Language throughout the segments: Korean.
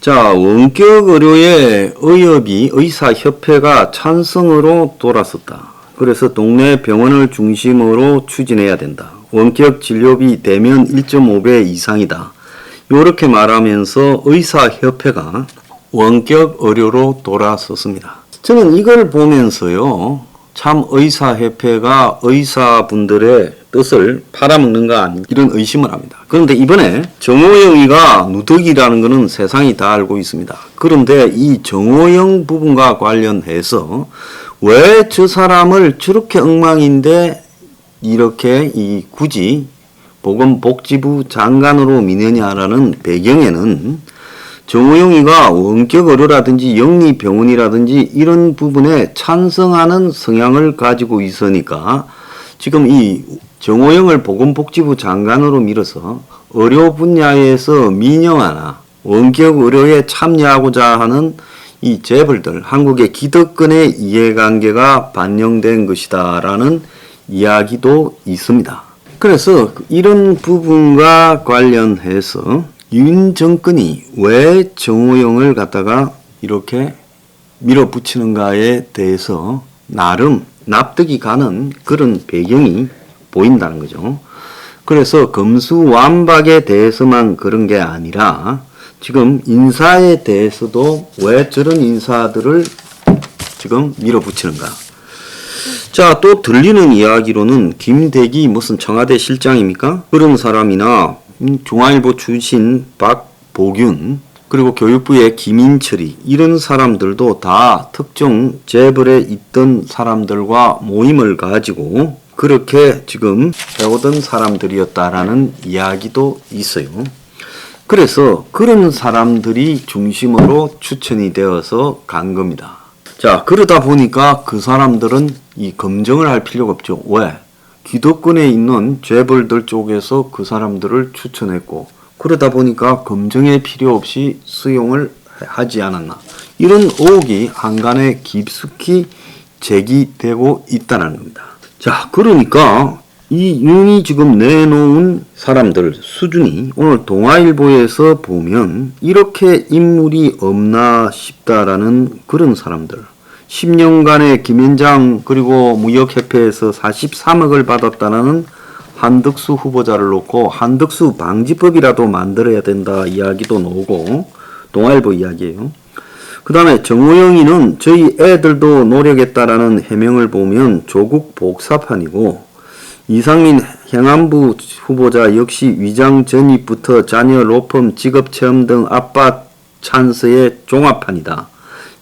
자, 원격 의료에 의협이 의사협회가 찬성으로 돌았었다. 그래서 동네 병원을 중심으로 추진해야 된다. 원격 진료비 대면 1.5배 이상이다. 이렇게 말하면서 의사협회가 원격 의료로 돌아섰습니다. 저는 이걸 보면서요, 참 의사협회가 의사분들의 뜻을 팔아먹는가 아닌가 이런 의심을 합니다. 그런데 이번에 정호영이가 누더기라는 것은 세상이 다 알고 있습니다. 그런데 이 정호영 부분과 관련해서 왜 저 사람을 저렇게 엉망인데 이렇게 굳이 보건복지부 장관으로 미느냐라는 배경에는 정호영이가 원격 의료라든지 영리병원이라든지 이런 부분에 찬성하는 성향을 가지고 있으니까 지금 이 정호영을 보건복지부 장관으로 밀어서 의료 분야에서 민영화나 원격 의료에 참여하고자 하는 이 재벌들, 한국의 기득권의 이해관계가 반영된 것이다라는 이야기도 있습니다. 그래서 이런 부분과 관련해서 윤 정권이 왜 정호영을 갖다가 이렇게 밀어붙이는가에 대해서 나름 납득이 가는 그런 배경이 보인다는 거죠. 그래서 검수완박에 대해서만 그런 게 아니라 지금 인사에 대해서도 왜 저런 인사들을 지금 밀어붙이는가. 자, 또 들리는 이야기로는 김대기 무슨 청와대 실장입니까? 그런 사람이나 중앙일보 출신 박보균 그리고 교육부의 김인철이 이런 사람들도 다 특정 재벌에 있던 사람들과 모임을 가지고 그렇게 지금 해오던 사람들이었다라는 이야기도 있어요. 그래서 그런 사람들이 중심으로 추천이 되어서 간 겁니다. 자, 그러다 보니까 그 사람들은 이 검증을 할 필요가 없죠. 왜? 기득권에 있는 재벌들 쪽에서 그 사람들을 추천했고 그러다 보니까 검증의 필요 없이 수용을 하지 않았나. 이런 의혹이 한간에 깊숙이 제기되고 있다는 겁니다. 자, 그러니까 이 윤이 지금 내놓은 사람들 수준이 오늘 동아일보에서 보면 이렇게 인물이 없나 싶다라는 그런 사람들. 10년간의 김현장 그리고 무역협회에서 43억을 받았다는 한덕수 후보자를 놓고 한덕수 방지법이라도 만들어야 된다 이야기도 나오고 동아일보 이야기예요. 그 다음에 정호영이는 저희 애들도 노력했다라는 해명을 보면 조국 복사판이고 이상민 행안부 후보자 역시 위장 전입부터 자녀 로펌 직업체험 등 아빠 찬스의 종합판이다.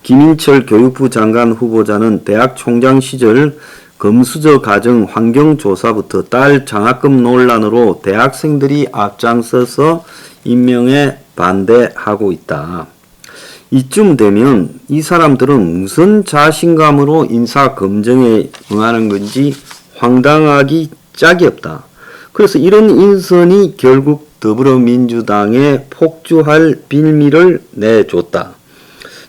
김인철 교육부 장관 후보자는 대학 총장 시절 금수저 가정 환경조사부터 딸 장학금 논란으로 대학생들이 앞장서서 임명에 반대하고 있다. 이쯤 되면 이 사람들은 무슨 자신감으로 인사검증에 응하는 건지 황당하기 짝이 없다. 그래서 이런 인선이 결국 더불어민주당에 폭주할 빌미를 내줬다.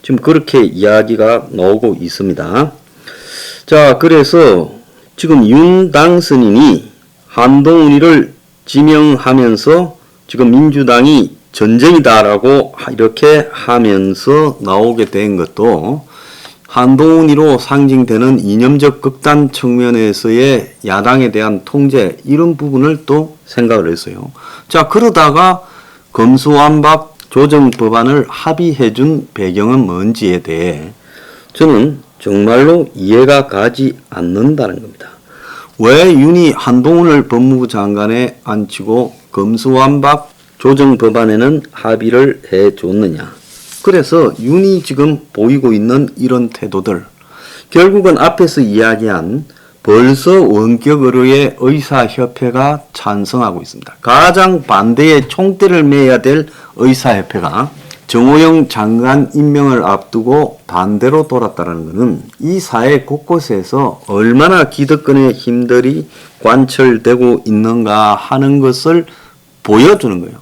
지금 그렇게 이야기가 나오고 있습니다. 자, 그래서 지금 윤 당선인이 한동훈이를 지명하면서 지금 민주당이 전쟁이다라고 이렇게 하면서 나오게 된 것도 한동훈이로 상징되는 이념적 극단 측면에서의 야당에 대한 통제 이런 부분을 또 생각을 했어요. 자, 그러다가 검수완박 조정 법안을 합의해준 배경은 뭔지에 대해 저는 정말로 이해가 가지 않는다는 겁니다. 왜 윤이 한동훈을 법무부 장관에 앉히고 검수완박 조정 법안에는 합의를 해줬느냐. 그래서 윤이 지금 보이고 있는 이런 태도들 결국은 앞에서 이야기한 벌써 원격 의료에 의사협회가 찬성하고 있습니다. 가장 반대의 총대를 메야 될 의사협회가 정호영 장관 임명을 앞두고 반대로 돌았다는 것은 이 사회 곳곳에서 얼마나 기득권의 힘들이 관철되고 있는가 하는 것을 보여주는 거예요.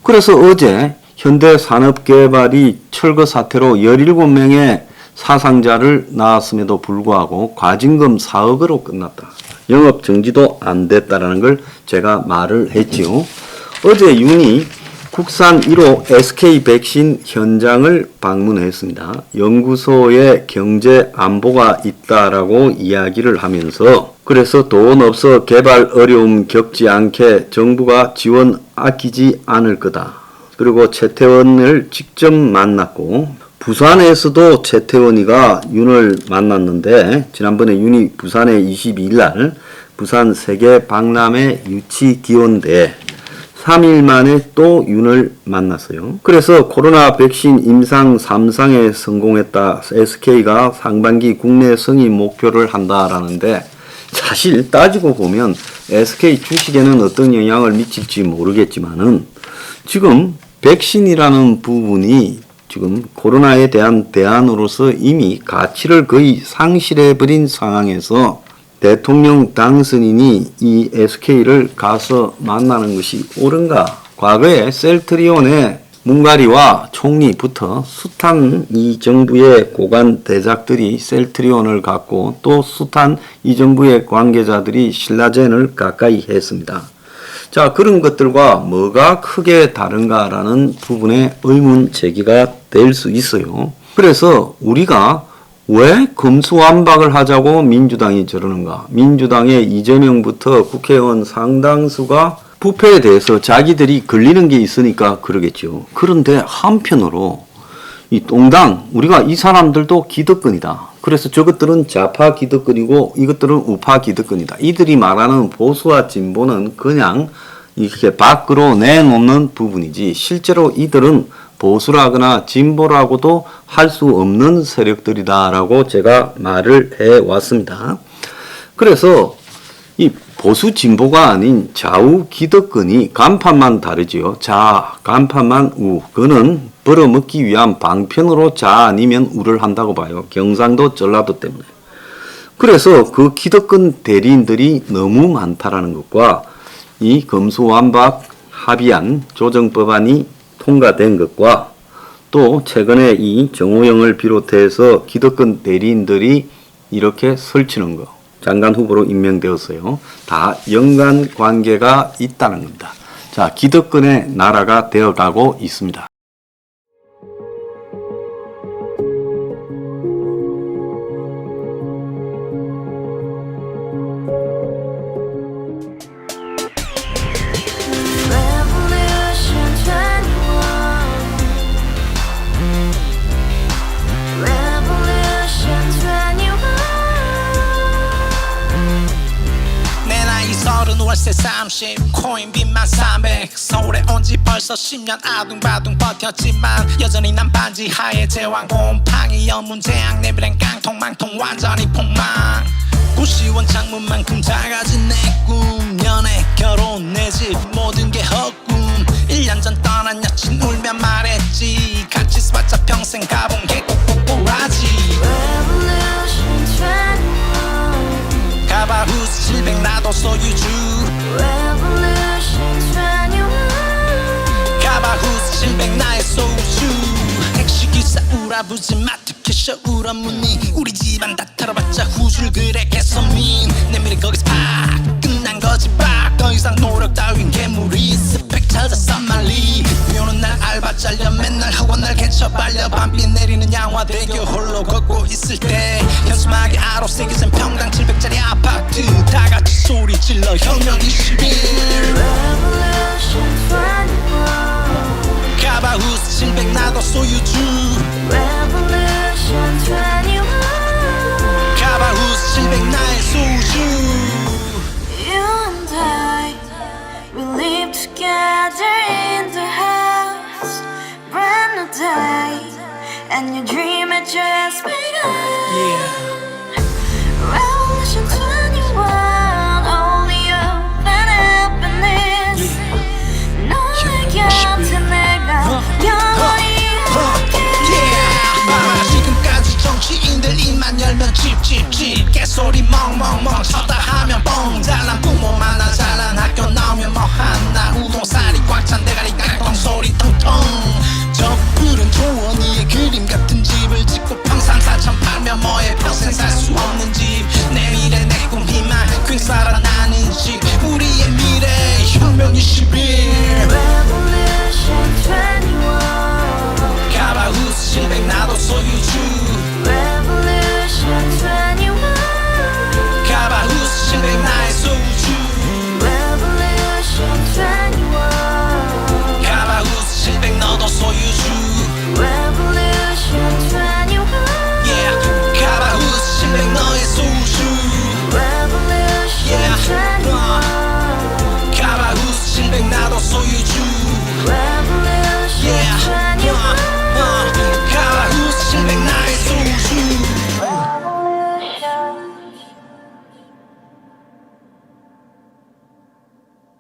그래서 어제 현대산업개발이 철거 사태로 17명의 사상자를 낳았음에도 불구하고 과징금 4억으로 끝났다. 영업 정지도 안 됐다라는 걸 제가 말을 했지요. 어제 윤이 국산 1호 SK 백신 현장을 방문했습니다. 연구소에 경제 안보가 있다라고 이야기를 하면서 그래서 돈 없어 개발 어려움 겪지 않게 정부가 지원 아끼지 않을 거다. 그리고 최태원을 직접 만났고 부산에서도 최태원이가 윤을 만났는데 지난번에 윤이 부산에 22일 날 부산 세계 박람회 유치 기원대 3일 만에 또 윤을 만났어요. 그래서 코로나 백신 임상 3상에 성공했다. SK가 상반기 국내 승인 목표를 한다라는데 사실 따지고 보면 SK 주식에는 어떤 영향을 미칠지 모르겠지만은 지금 백신이라는 부분이 지금 코로나에 대한 대안으로서 이미 가치를 거의 상실해버린 상황에서 대통령 당선인이 이 SK를 가서 만나는 것이 옳은가? 과거에 셀트리온의 문가리와 총리부터 숱한 이 정부의 고관 대작들이 셀트리온을 갖고 또 숱한 이 정부의 관계자들이 신라젠을 가까이 했습니다. 자, 그런 것들과 뭐가 크게 다른가라는 부분에 의문 제기가 될 수 있어요. 그래서 우리가 왜 검수완박을 하자고 민주당이 저러는가? 민주당의 이재명부터 국회의원 상당수가 부패에 대해서 자기들이 걸리는 게 있으니까 그러겠죠. 그런데 한편으로 이 동당, 우리가 이 사람들도 기득권이다. 그래서 저것들은 좌파 기득권이고 이것들은 우파 기득권이다. 이들이 말하는 보수와 진보는 그냥 이렇게 밖으로 내놓는 부분이지 실제로 이들은 보수라거나 진보라고도 할 수 없는 세력들이다라고 제가 말을 해왔습니다. 그래서 이 보수 진보가 아닌 좌우 기득권이 간판만 다르지요. 좌, 간판만 우. 그는 벌어먹기 위한 방편으로 좌 아니면 우를 한다고 봐요. 경상도, 전라도 때문에. 그래서 그 기득권 대리인들이 너무 많다라는 것과 이 검수완박 합의안 조정법안이 통과된 것과 또 최근에 이 정호영을 비롯해서 기득권 대리인들이 이렇게 설치는 거, 장관 후보로 임명되었어요. 다 연관 관계가 있다는 겁니다. 자, 기득권의 나라가 되어가고 있습니다. 월세 30 코인빚만 300 서울에 온지 벌써 10년 아둥바둥 버텼지만 여전히 난 반지 하에 제왕 곰팡이 연문제약 내 미래는 깡통망통 완전히 폭망 고시원 창문만큼 작아진 내 꿈 연애 결혼 내 집 모든 게 헛꿈 1년 전 떠난 여친 울며 말했지 같이 써봤자 평생 가본 게 꼭꼭꼭하지 가봐 후스 700 나도 소유주 가봐 후스 700 나의 소유주 택시기사 우라부지 마트 캐셔 울어문니 우리 집안 다 털어봤자 후줄 그래 개선민 내 미래 거기서 팍 끝난 거지 팍더 이상 노력 따윈 괴물이 스펙 찾아서 말리 비오는 날 알바 잘려 맨날 학원 날 개쳐 빨려 밤비 내리는 양화대교 홀로 걷고 있을 때 현수막에 아로 새겨진 평당 700짜리 아파트 다같이 소리 질러 혁명 21 가봐 후스 700 나도 소유주 가봐 후스 700 나의 소유주 You and I, we live together in the house brand new day and your dream had just begun Revolution 21 only you and happiness 너의 곁에 내가 영원히 지금까지 정치인들 입만 열면 찝찝찝 개소리 멍멍멍 첫